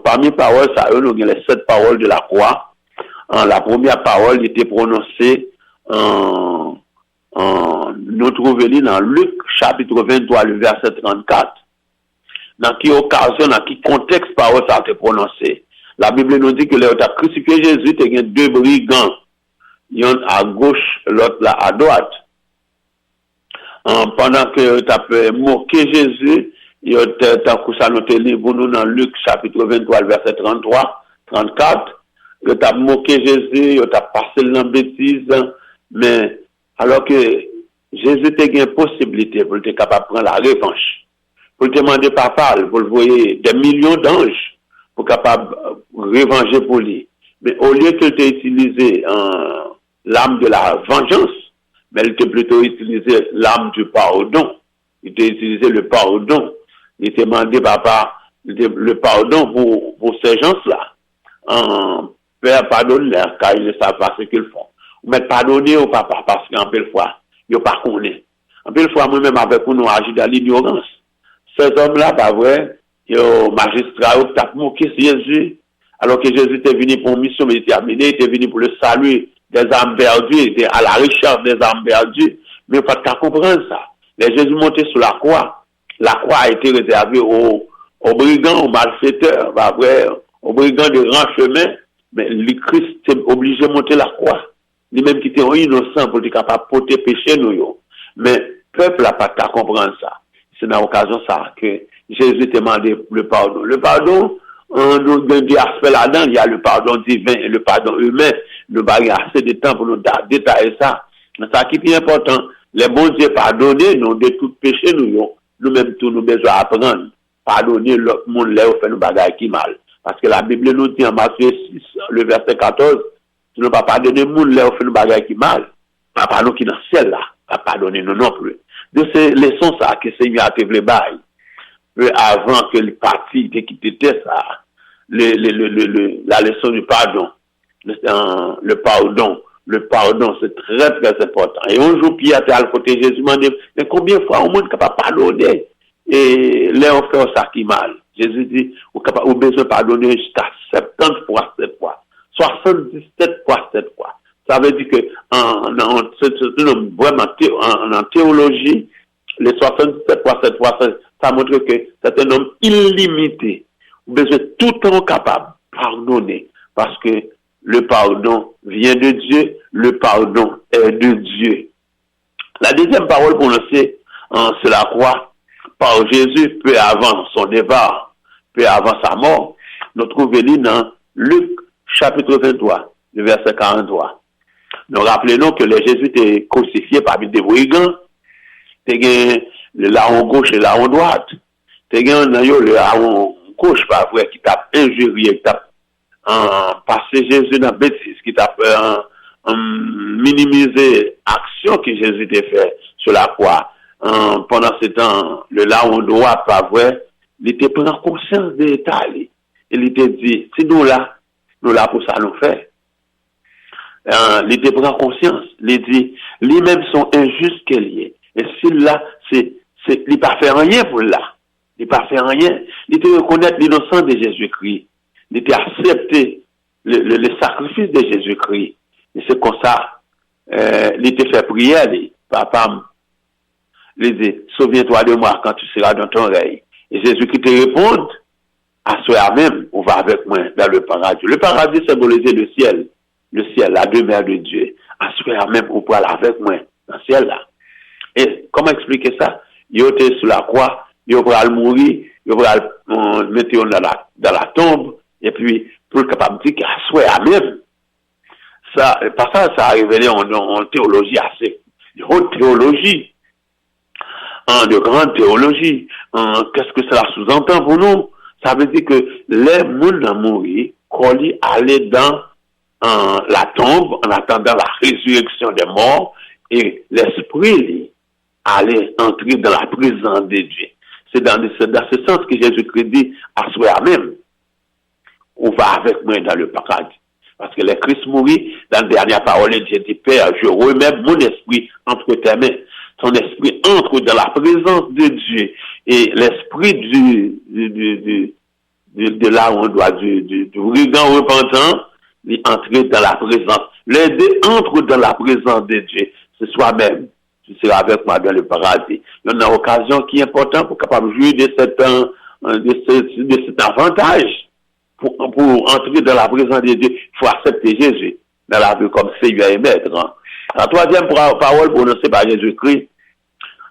Parmi les paroles, ça, nous avons les 7 paroles de la croix. La première parole était prononcée nous trouvons dans Luc chapitre 23, le verset 34. Dans quelle occasion, dans quel contexte parole ça a été prononcée. La Bible nous dit que là, tu as crucifié Jésus, tu as 2 brigands. L'un à gauche, l'autre là à droite. Pendant que tu as moqué Jésus, tu as noté pour nous dans Luc chapitre 23, verset 33, 34. Tu as moqué Jésus, tu as passé dans la bêtise, mais alors que Jésus t'a une possibilité pour être capable de prendre la revanche, pour te demander papa, pour le voyer des millions d'anges, pour être capable de revenger pour lui. Mais au lieu qu'il t'ait utilisé l'âme de la vengeance, mais il t'a plutôt utilisé l'âme du pardon. Il t'a utilisé le pardon. Il t'a demandé papa le pardon pour ces gens-là. Père, pardonne-leur, car ils ne savent pas ce qu'ils font. Mais pardonnez au papa, parce qu'en peu de fois, ils ne pas connaissent. En peu de fois, moi-même, avec nous, on agit dans l'ignorance. Ces hommes-là, pas vrai, ils ont magistrat, ils ont moqué Jésus, alors que Jésus était venu pour une mission déterminée, il était venu pour le salut des âmes perdues, il était à la recherche des âmes perdues. Mais il faut pas comprendre ça. Les Jésus monté sur la croix a été réservée aux brigands, aux malfaiteurs, pas vrai, aux brigands de grand chemin. Mais le Christ est obligé de monter la croix. Lui-même qui était innocent pour être capable de porter péché nous. Mais le peuple n'a pas qu'à comprendre ça. C'est dans l'occasion ça que Jésus demandé le pardon. Le pardon, nous avons deux aspects là-dedans. Il y a le pardon divin et le pardon humain. Nous avons assez de temps pour nous détailler ça. Mais ça qui est important, les bons dieux pardonner nous de tout péché nous-mêmes tout nous besoin apprendre. Pardonner l'autre monde là où fait nous bagaille qui mal. Parce que la Bible nous dit en Matthieu 6, le verset 14, tu ne vas pas pardonner le monde là où fait nous bagaille qui mal. Pas pardonner qui dans le ciel là. Pas pardonner nous non plus. De ces leçons ça que Seigneur a te voulu bail. Peu avant que le parti qui était ça, la leçon du pardon. Le pardon, c'est très très important. Et un jour Pierre était à côté de Jésus m'a dit, mais combien de fois on monde capable de pardonner et là on fait ça qui mal. Jésus dit, on besoin de pardonner jusqu'à 70 fois 7 fois, 77 fois 7 fois. Ça veut dire que vraiment en théologie, les 77 fois 7 fois, ça montre que c'est un homme illimité. On besoin tout le temps capable de pardonner parce que le pardon vient de Dieu, le pardon est de Dieu. La deuxième parole prononcée sur la croix par Jésus peu avant son départ, peu avant sa mort, nous trouvons dans Luc chapitre 23, le verset 43. Nous rappelons que Jésus était crucifié parmi des brigands, le larron gauche et le larron droite, le larron gauche, pas vrai, qui t'a injurié, qui t'a passé Jésus dans la bêtise, qui t'a minimisé l'action que Jésus a fait sur la croix. Pendant ce temps, le larron droit, pas vrai, il était pris en conscience de l'État. Il était dit, si nous là pour ça nous fait. Il était pris en conscience. Il dit, lui-même sont injustes qu'il est. Et s'il là, il n'a pas fait rien pour là. Il n'a pas fait rien. Il était reconnaître l'innocence de Jésus-Christ. Il était accepté le sacrifice de Jésus-Christ. Et c'est comme ça, il était fait prière, papa, il dit, souviens-toi de moi quand tu seras dans ton règne. Et Jésus-Christ te répond, à soi même, on va avec moi vers le paradis. Le paradis symbolisait le ciel, la demeure de Dieu. À soi même, on peut aller avec moi dans le ciel là. Et comment expliquer ça? Il était sur la croix, il va mourir, il va mettre dans la tombe, et puis, pour être capable de dire qu'à soi même, ça, par ça a révélé en théologie assez, de haute théologie, de grande théologie. Qu'est-ce que cela sous-entend pour nous? Ça veut dire que les moules ont mouru, qu'on aller dans la tombe en attendant la résurrection des morts, et l'esprit allait entrer dans la présence de Dieu. C'est dans ce sens que Jésus-Christ dit à soi même. on va avec moi dans le paradis. Parce que le Christ mourit, dans la dernière parole, Dieu dit, Père, je remets mon esprit entre tes mains. Son esprit entre dans la présence de Dieu. Et l'esprit de là où on doit, du brigand repentant, il entre dans la présence. Les deux entrent dans la présence de Dieu. C'est soi-même. Tu seras avec moi dans le paradis. Il y a une occasion qui est importante pour capable jouir de cet avantage. Pour entrer dans la présence de Dieu, il faut accepter Jésus dans la vie comme Seigneur et Maître. La troisième parole prononcée par Jésus-Christ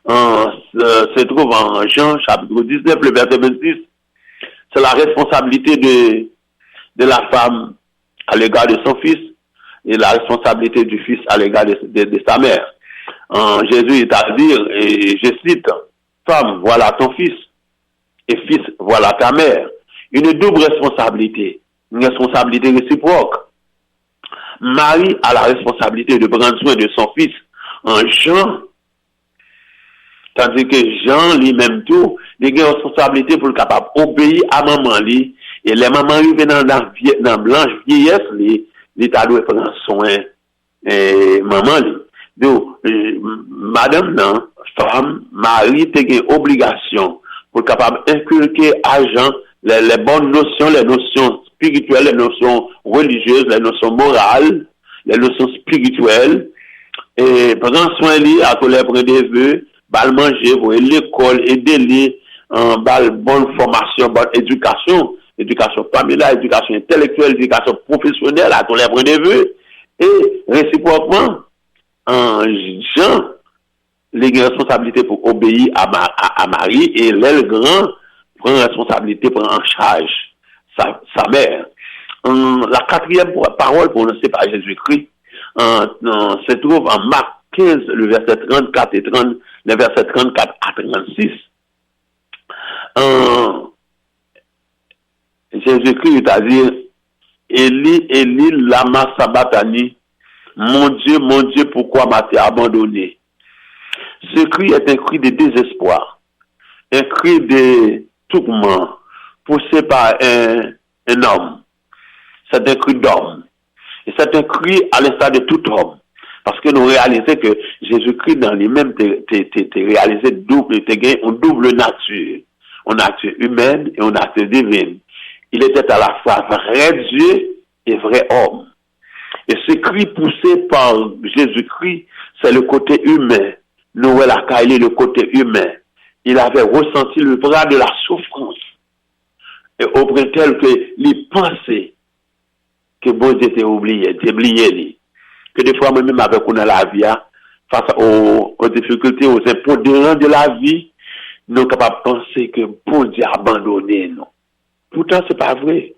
se trouve en Jean, chapitre 19, le verset 26. C'est la responsabilité de la femme à l'égard de son fils et la responsabilité du fils à l'égard de sa mère. Jésus est à dire, et je cite, femme, voilà ton fils, et fils, voilà ta mère. Une double responsabilité, une responsabilité réciproque. Marie a la responsabilité de prendre soin de son fils en Jean, tandis que Jean lui-même tout, il a une responsabilité pour le capable obéir à maman lui, et les mamans arrivent dans blanche vieillesse lui, l'État doit prendre soin maman lui. Donc, madame non, femme, Marie a une obligation pour le capable inculquer à Jean les bonnes notions, les notions spirituelles, les notions religieuses, les notions morales, les notions spirituelles, et prendre soin lui à tous les prendre des vœux, bal manger, pour l'école, aider-les, bonne formation, bonne éducation familiale, éducation intellectuelle, éducation professionnelle, à tous les prendre des vœux, et réciproquement, Jean, les responsabilités pour obéir à Marie, et l'aile grand, prend responsabilité, prend en charge sa mère. La quatrième parole prononcée par Jésus-Christ se trouve en Marc 15, le verset 34 et 30, le verset 34 à 36. Jésus-Christ est à dire, Élie, Élie, lama sabachthani, mon Dieu, pourquoi m'as-tu abandonné? Ce cri est un cri de désespoir, un cri de tourment poussé par un homme. C'est un cri d'homme. Et c'est un cri à l'instar de tout homme. Parce que nous réalisons que Jésus-Christ dans lui-même t'es réalisé double, t'es gagné une double nature. Une nature humaine et une nature divine. Il était à la fois vrai Dieu et vrai homme. Et ce cri poussé par Jésus-Christ, c'est le côté humain. Noël a caillé le côté humain. Il avait ressenti le bras de la souffrance. Et au point tel qu'il pensait que bon Dieu était oublié, que des fois même avec on a la vie, face aux difficultés, aux impondérants de la vie, nous sommes capables de penser que bon Dieu a abandonné nous. Pourtant, c'est pas vrai.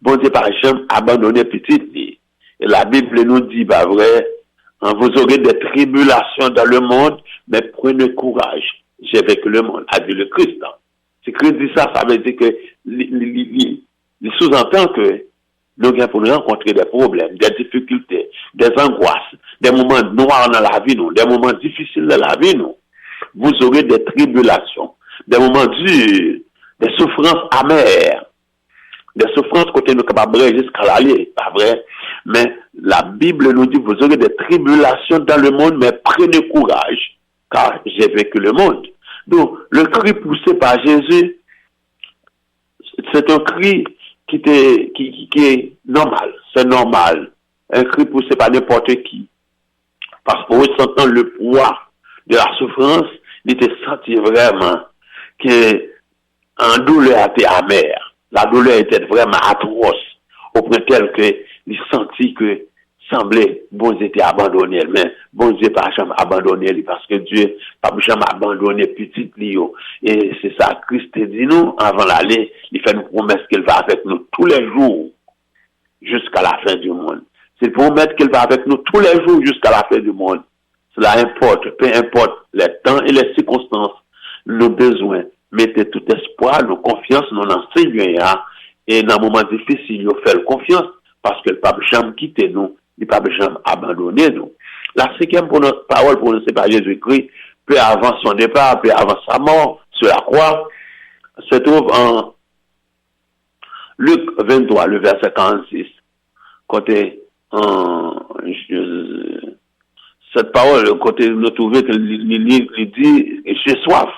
Bon Dieu n'a jamais abandonné petite vie. Et la Bible nous dit, bah vrai, vous aurez des tribulations dans le monde, mais prenez courage. J'ai vécu le monde, a dit le Christ. Si Christ dit ça, ça veut dire que, il sous-entend que nous allons rencontrer des problèmes, des difficultés, des angoisses, des moments noirs dans la vie, nous, des moments difficiles dans la vie, nous. Vous aurez des tribulations, des moments durs, des souffrances amères, des souffrances côté nous capables jusqu'à l'aller, pas vrai? Mais la Bible nous dit, vous aurez des tribulations dans le monde, mais prenez courage, car j'ai vécu le monde. Donc, le cri poussé par Jésus, c'est un cri qui est normal. C'est normal. Un cri poussé par n'importe qui. Parce que ressentant le poids de la souffrance, il était senti vraiment qu'en douleur était amère. La douleur était vraiment atroce. Au point tel qu'il sentit que semblait bon Dieu était abandonné, mais bon Dieu pas jamais abandonné parce que Dieu pas jamais abandonné petit Lio. Et c'est ça Christ dit nous avant l'aller, il fait une promesse qu'il va avec nous tous les jours jusqu'à la fin du monde. C'est une promesse qu'il va avec nous tous les jours jusqu'à la fin du monde. Cela importe, peu importe les temps et les circonstances, nos besoins. Mettez tout espoir, nos confiances, nos enseignements, et dans un moment difficile, nous faisons confiance parce que le pape jamais quitté nous. Il ne peut jamais abandonner nous. La cinquième parole prononcée par Jésus-Christ, peu avant son départ, peu avant sa mort sur la croix, se trouve en Luc 23, le verset 46. Côté, cette parole, côté, nous trouvons qu'il dit, j'ai soif.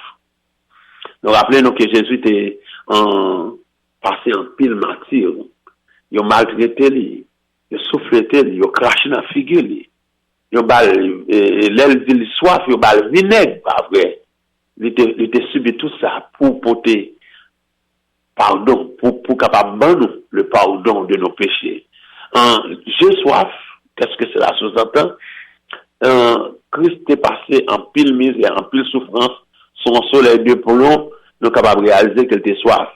Nous rappelons que Jésus était passé en pile martyr. Il a maltraité lui, il a soufflé lui, il a craché dans la figure lui. Il a l'aile dit soif, il a le vinaigre, pas vrai. Il était subi tout ça pour porter pardon, pour capable de le pardon de nos péchés. J'ai soif, qu'est-ce que cela sous-entend? Christ est passé en pile misère, en pile souffrance, son soleil de plomb, nous capables de réaliser qu'il était soif.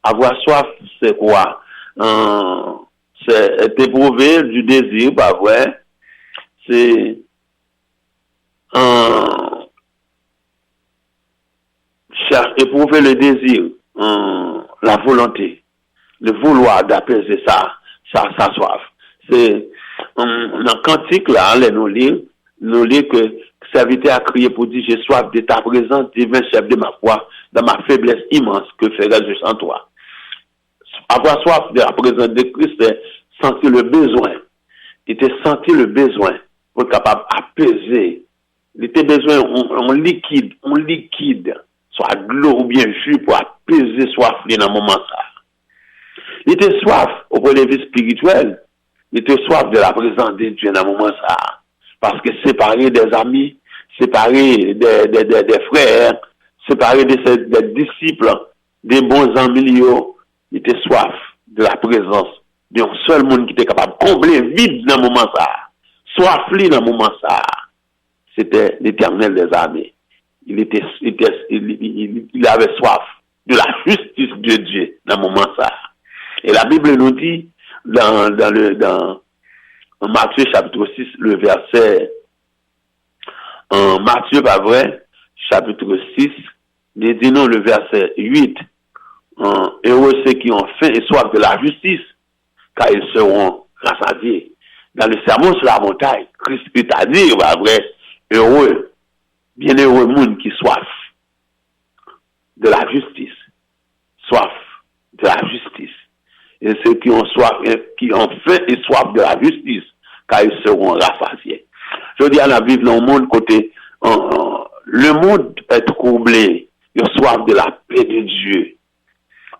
Avoir soif, c'est quoi? C'est éprouver du désir, pas vrai? C'est éprouver le désir, la volonté, le vouloir d'apaiser sa soif. C'est dans Cantique là, nous lire que serviteur a crié pour dire j'ai soif de ta présence, divin chef de ma foi, dans ma faiblesse immense que ferais-je sans toi. Avoir soif de la présence de Christ, c'est sentir le besoin. Il était senti le besoin pour être capable d'apaiser. Il était besoin on liquide, soit de l'eau ou bien jus pour apaiser soif dans le moment ça. Il était soif au point de vue spirituel. Il était soif de la présence de Dieu dans le moment ça. Parce que séparé des amis, séparé des frères, séparé des disciples, des bons amis, il était soif de la présence d'un seul monde qui était capable de combler vide dans le moment ça. Soif dans le moment ça. C'était l'Éternel des armées. Il avait soif de la justice de Dieu dans le moment ça. Et la Bible nous dit dans Matthieu chapitre 6, le verset, Matthieu, pas vrai, chapitre 6, il dit non, le verset 8, heureux ceux qui ont faim et soif de la justice, car ils seront rassasiés. Dans le sermon sur la montagne, Christ a dit, pas vrai, heureux, bienheureux monde qui soif de la justice, soif de la justice. Et ceux qui ont soif, qui ont faim et soif de la justice, car ils seront rassasiés. Je dis à la vivre dans le monde côté, le monde est troublé, il a soif de la paix de Dieu.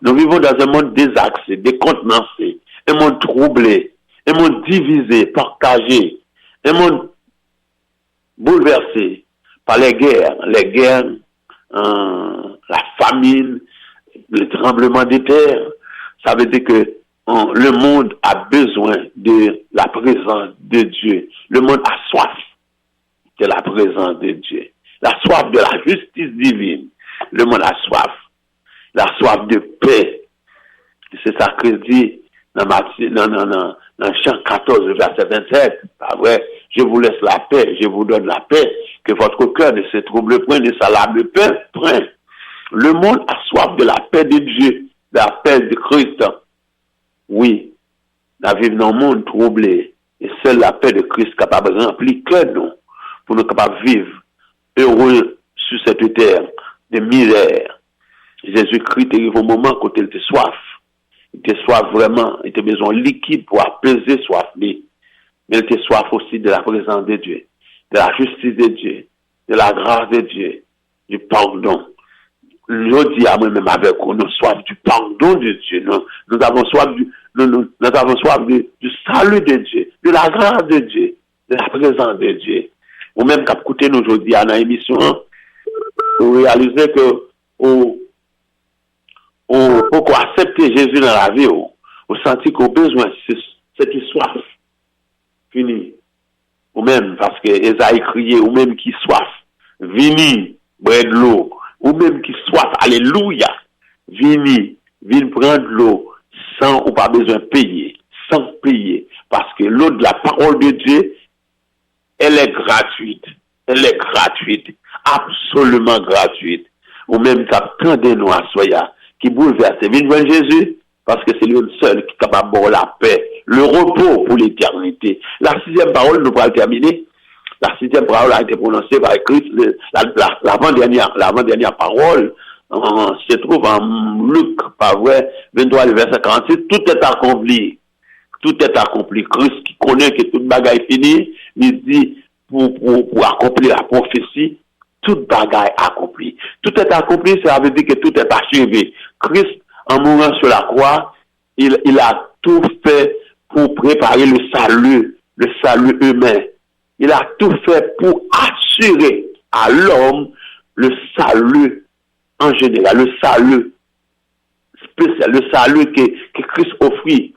Nous vivons dans un monde désaxé, décontenancé, un monde troublé, un monde divisé, partagé, un monde bouleversé par les guerres, la famine, le tremblement des terres. Ça veut dire que le monde a besoin de la présence de Dieu. Le monde a soif de la présence de Dieu. La soif de la justice divine. Le monde a soif. La soif de paix. C'est ça que dit dans Chant 14, verset 27. Pas vrai? Je vous laisse la paix, je vous donne la paix. Que votre cœur ne se trouble point, ne s'alarme point. Le monde a soif de la paix de Dieu, de la paix de Christ. Oui, la vivre dans le monde troublé. Et seule la paix de Christ capable de remplir cœur nous, pour nous capables de vivre heureux sur cette terre de misère. Jésus-Christ est arrivé au moment quand il était soif. Il était soif vraiment, il était besoin liquide pour apaiser soif. Mais il était soif aussi de la présence de Dieu, de la justice de Dieu, de la grâce de Dieu, du pardon. Je dis à moi-même avec nous, nous soif du pardon de Dieu. Nous avons soif du salut de Dieu, de la grâce de Dieu, de la présence de Dieu. Ou même qu'à écouter nous aujourd'hui à l'émission, vous réalisez que pour accepter Jésus dans la vie, vous sentez qu'au besoin, c'est qui soif. Fini. Ou même, parce que Esaïe criait, ou même qui soif. Vini, boire de l'eau. Ou même qui soif, alléluia. Vini prendre l'eau sans ou pas besoin de payer. Sans payer. Parce que l'eau de la parole de Dieu, elle est gratuite. Elle est gratuite. Absolument gratuite. Ou même qu'attendez nous à soya, qui bouleverse. Vini voir Jésus, parce que c'est lui seul qui est capable de la paix, le repos pour l'éternité. La 6e parole, nous pourrons terminer. La 6e parole a été prononcée par Christ, l'avant-dernière parole, se trouve en Luc, pas vrai, 23, le verset 46, tout est accompli. Tout est accompli. Christ qui connaît que toute bagaille est finie, il dit, pour accomplir la prophétie, toute bagaille accomplie. Tout est accompli, ça veut dire que tout est achevé. Christ, en mourant sur la croix, il a tout fait pour préparer le salut humain. Il a tout fait pour assurer à l'homme le salut en général, le salut spécial, le salut que Christ offrit.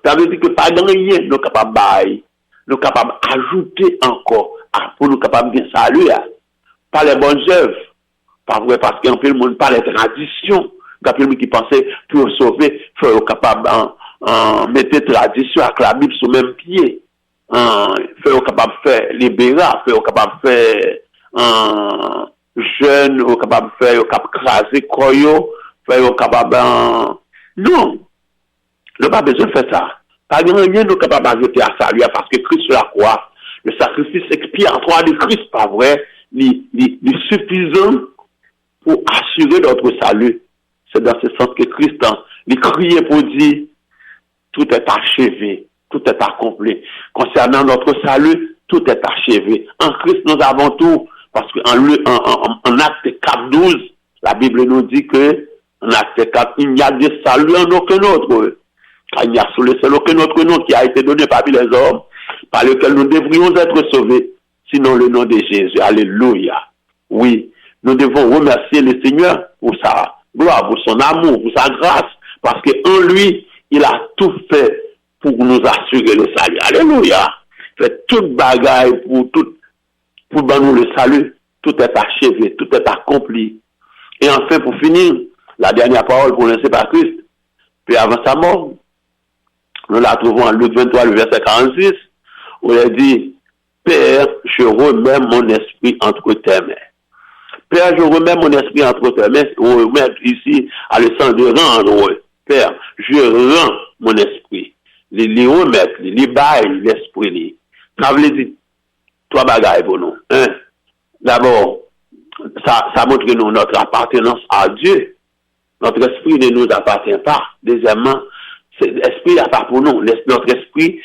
Ça veut dire que pas de rien nous capable bailler, nous capable ajouter encore pour nous capable bien saluer. Pas les bonnes œuvres, pas vrai parce qu'un peu le monde pas les traditions. Quand le monde qui pensait pour sauver, faut capable mettre tradition avec la Bible sur le même pied. Faut capable faire libérer, faut capable faire jeune, faut capable faire capable craser croyo, faut capable non. Nous pas besoin de faire ça. Pas rien nous capable d'ajouter à ça, parce que Christ sur la croix, le sacrifice expiatoire de Christ, pas vrai, il suffisant pour assurer notre salut. C'est dans ce sens que Christ, il criait pour dire, tout est achevé, tout est accompli. Concernant notre salut, tout est achevé. En Christ, nous avons tout, parce qu'en acte 4:12, la Bible nous dit que, en acte 4, il n'y a de salut en aucun autre. Car il n'y a sous le seul aucun autre nom qui a été donné parmi les hommes, par lequel nous devrions être sauvés, sinon le nom de Jésus. Alléluia. Oui, nous devons remercier le Seigneur pour sa gloire, pour son amour, pour sa grâce, parce qu'en lui, il a tout fait pour nous assurer le salut. Alléluia. Fait toute bagaille pour nous le salut. Tout est achevé, tout est accompli. Et enfin, pour finir, la dernière parole prononcée par Christ, puis avant sa mort, nous la trouvons en Luc 23, le verset 46, où il dit, Père, je remets mon esprit entre tes mains. Père, je remets mon esprit entre tes mains. On remet ici à le sens de rendre. Père, je rends mon esprit. Les remettre, les bailler l'esprit. Ça veut dire, trois bagailles pour nous. D'abord, ça montre nous notre appartenance à Dieu. Notre esprit ne nous appartient pas. Deuxièmement, l'esprit n'est pas pour nous. Notre esprit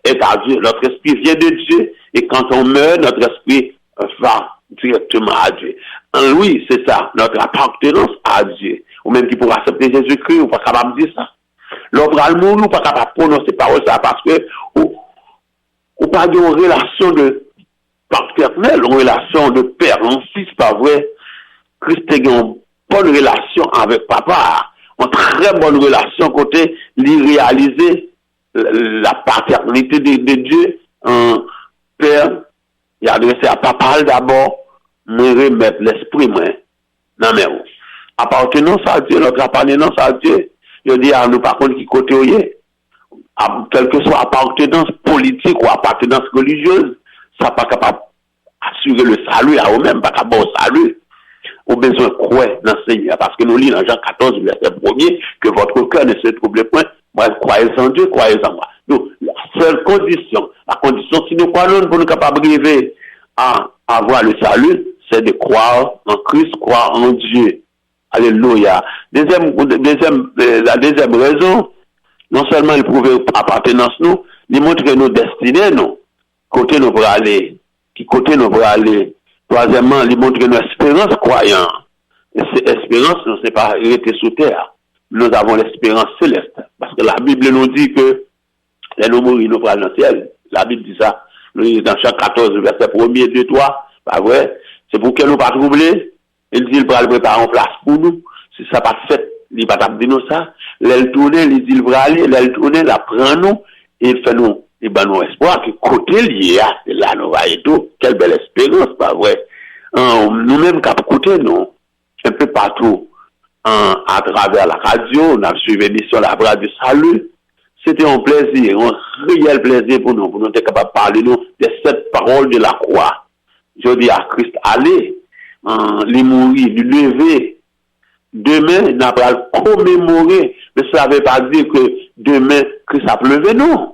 est à Dieu. Notre esprit vient de Dieu. Et quand on meurt, notre esprit va directement à Dieu. Oui, c'est ça, notre appartenance à Dieu. Ou même qui pourra accepter Jésus-Christ, ou pas capable de dire ça. L'homme à l'amour, nous pas capable de prononcer parole ça, parce que ou pas de relation de paternelle, une relation de père en fils, pas vrai. Christ a une bonne relation avec papa, une très bonne relation côté lui réaliser la paternité de Dieu, un père, il a adressé à papa d'abord, me remettre l'esprit, moi. Non, mais appartenance à Dieu, notre appartenance à Dieu, je dis à nous, par contre, qui côté où quelle que soit appartenance politique ou appartenance religieuse, ça pas capable d'assurer le salut à eux-mêmes, pas capable de salut. Au besoin de croire dans le Seigneur, parce que nous lisons dans Jean 14, verset 1er, que votre cœur ne se trouble point, moi, croyez en Dieu, croyez en moi. Donc, la seule condition, si nous croyons pour nous capables de arriver à avoir le salut, c'est de croire en Christ, croire en Dieu. Alléluia. La deuxième raison, non seulement il prouve appartenance nous, il montre que nous destinés, nous, côté nous pour aller, qui côté nous pour aller. Troisièmement, il montre que nous espérance croyant. Et cette espérance, nous ne pas arrêter sous terre. Nous avons l'espérance céleste. Parce que la Bible nous dit que les nous mourir, nous prenons le ciel. La Bible dit ça. Nous lisons dans chaque 14, verset 1er, 2, 3. Pas vrai? C'est pour que nous pas troubler. Il dit, il va le préparer en place pour nous. Si ça pas fait, il va pas dire nous ça. L'aile tourner, il dit, il va aller, l'aile tourner, la prend nous, et il fait nous. Et ben, nous espoir que côté lié, là, nous voyons tout. Quelle belle espérance, pas vrai? Nous-mêmes, qu'à côté, nous, un peu partout, à travers la radio, on a suivi l'émission La Bras du Salut. C'était un plaisir, un réel plaisir pour nous être capables de parler, nous, de cette parole de la croix. Je dis à Christ, allez, les mourir, les lever. Demain, n'a pas commémorer, mais ça ne veut pas dire que demain, Christ a pleuvé, non.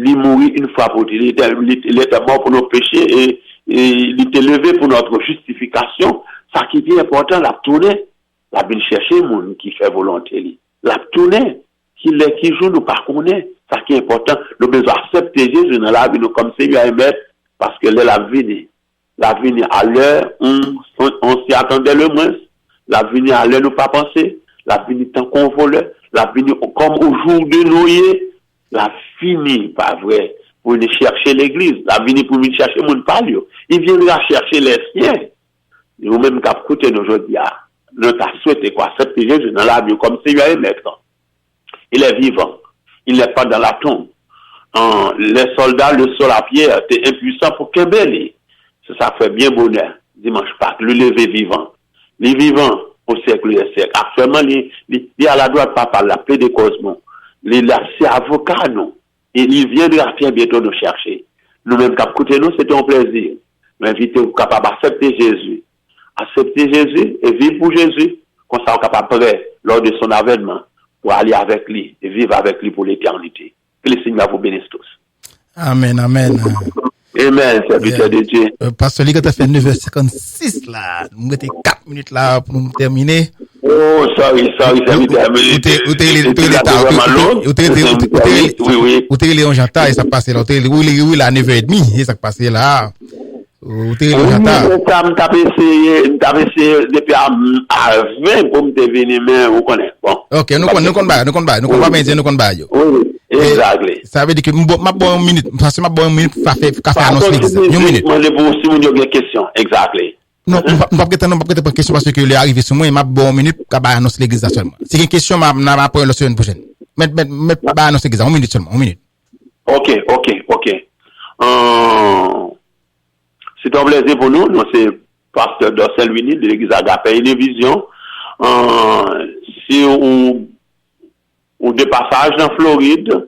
Il mourit une fois pour dire, il était mort pour nos péchés et il était levé pour notre justification. Ça qui est important, la tournée. La vient chercher moun qui fait volonté li. La tourner qui joue nous pas connaît. Ça qui est important, nous besoin accepter Jésus dans la vie nous comme Seigneur et Maître parce que là la vie à l'heure on s'y attendait le moins. La vie à l'heure nous pas penser. La vie tant qu'on vole, la vie comme au jour de Noé, la fini pas vrai pour aller chercher l'église, la vie pour venir chercher mon palio. Il viendra chercher les siens. Nous même qu'à écouter aujourd'hui, nous t'a souhaité quoi accepter Jésus dans la vie comme Seigneur et Maître. Il est vivant. Il n'est pas dans la tombe. Les soldats, le sol à pierre, étaient impuissants pour Kembele. Ça fait bien bonheur. Dimanche Pâques, le lever vivant. Les vivants au siècle des siècles. Actuellement, il est à la droite papa, la plaie de Cosmo. C'est avocat, non. Et il viendra très bientôt nous chercher. Nous-mêmes, qu'à côté nous, c'était un plaisir. M'inviter au capable d'accepter Jésus. Accepter Jésus et vivre pour Jésus. Comme ça, on est capable prêt lors de son avènement pour aller avec lui et vivre avec lui pour l'éternité. Que le Seigneur vous bénisse tous. Amen, amen. Amen, serviteur de Dieu. Pasteur Lee, quand tu as fait 9h56 là, nous mettons 4 minutes là pour nous terminer. Oh, sorry, serviteur. Où t'es Léon Janta et ça passe là, où t'es là à 9h30 et ça passe là. Où t'es Léon Janta. T'as essayé depuis à 20 pour me devenir, mais vous connaissez. Bon. Ok, nous connaissons pas. Oui. Exactly. Ça veut dire que ma bonne minute, parce que ma bonne minute pour faire annonce l'église. Une minute. Moi, je vous si vous avez une question. Exactly. Non, pas peut-être question parce que est arrivé sur moi, ma bonne minute pour annoncer l'église seulement. Si une question, m'a pas la semaine prochaine. Mais pas annoncer l'église, 1 minute seulement, 1 minute. Ok. C'est un plaisir pour nous. Nous, c'est pasteur Dorcel Winnie de l'église Agape et Vision. Si ou des passages dans Floride,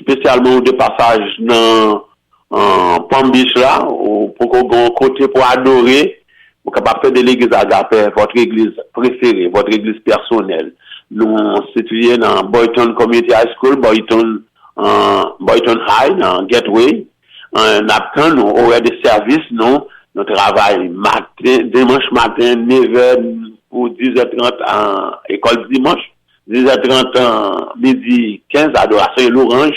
spécialement des passages dans Palm Beach là, ou pour qu'on côté pour adorer, vous capable faire de l'église Agape, votre église préférée, votre église personnelle. Nous situés dans Boyton Community High School, Boyton High, dans Gateway. Après, nous aurons des services, nous travaillons dimanche matin, 9h ou 10h30 en école dimanche. 10h30, midi 15, adoration et l'orange.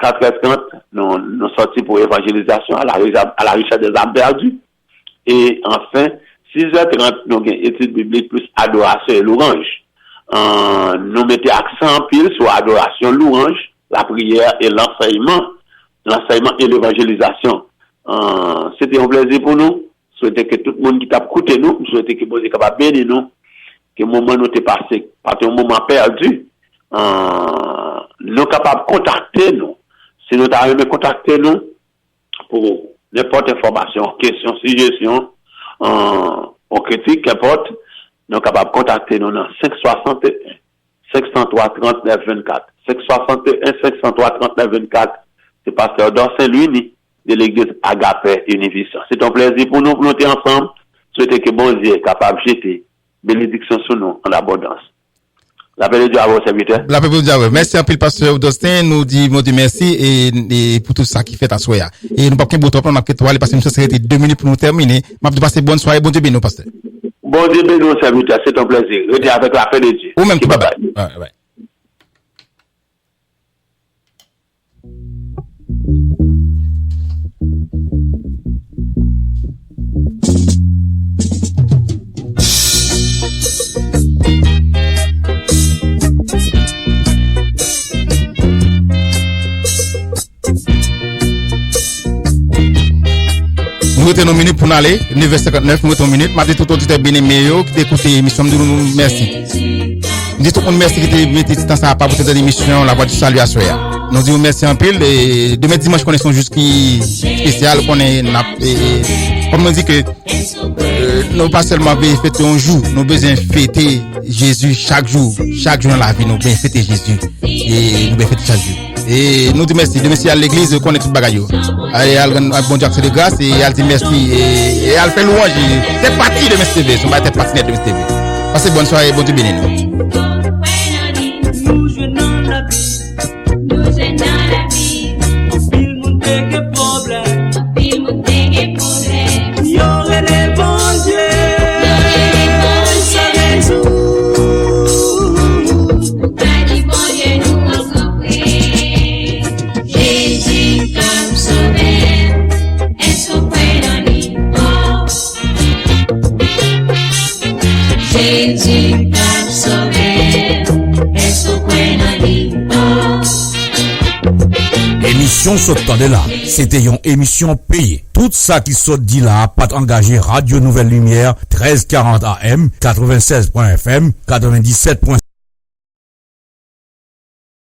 4h30, nous sortis pour évangélisation à la richesse des âmes perdues. Et enfin, 6h30, nous avons études bibliques plus adoration et l'orange. Nous mettons accent en pile sur adoration, l'orange, la prière et l'enseignement et l'évangélisation. C'était un plaisir pour nous. Souhaitez que tout le monde qui t'a écouté nous, souhaitez que vous soyez capable de bénir nous. Que le moment nous est passé, pas un moment perdu, nous capables de contacter nous. Si nous arrivons à contacter nous pour n'importe information, question, suggestion, on critique, qu'importe, nous capables de contacter nous dans 561 503 39 24. 561 503 39 24. C'est pasteur Dorcel Winnie de l'église Agape Univision. C'est un plaisir pour nous être ensemble. Souhaitez que bon Dieu est capable de jeter bénédiction sur nous en abondance. La paix de Dieu à vos serviteurs. La paix de Dieu à vous. Merci un peu, pasteur Dostin. Nous dit merci et pour tout ça qui fait à soya. Et nous pas qu'un beau temps, on a que toi, aller passer une société 2 minutes pour nous terminer. M'a de passer bonne soirée, bon Dieu béni, pasteur. Bon Dieu béni, serviteurs. C'est un plaisir. Restez avec la paix de Dieu. Ou même tout, bye bye. Ouais. Nous mettons nos minutes pour nous aller, 9h59, nous mettons nos minutes. Je dis tout le monde bien aimé, qui écoute l'émission, nous merci. Je dis tout le monde merci qui était mis temps ça pas pour cette émission, la voix du salut à Soya. Nous disons merci en pile et demain dimanche connaissons juste qui spécial qu'on est comme on dit que nous pas seulement fêter un jour, nous besoin fêter Jésus chaque jour dans la vie, nous besoin fêter Jésus et nous besoin fêter chaque jour. Et nous disons merci à l'église qu'on est tout bagaille. Allez, bon Dieu, de grâce et elle dit merci et elle fait louange. C'est parti de mes TV, son bail est partenaire de mes TV. Passez bonne soirée, bon Dieu béni nous. Yo, les bon Dieu, Jésus peut sauver. Est-ce qu'on a dit? Émission sautant de là, c'était une émission payée. Tout ça qui saute dit là, pas engagé Radio Nouvelle Lumière, 1340 AM, 96.fm, 97.5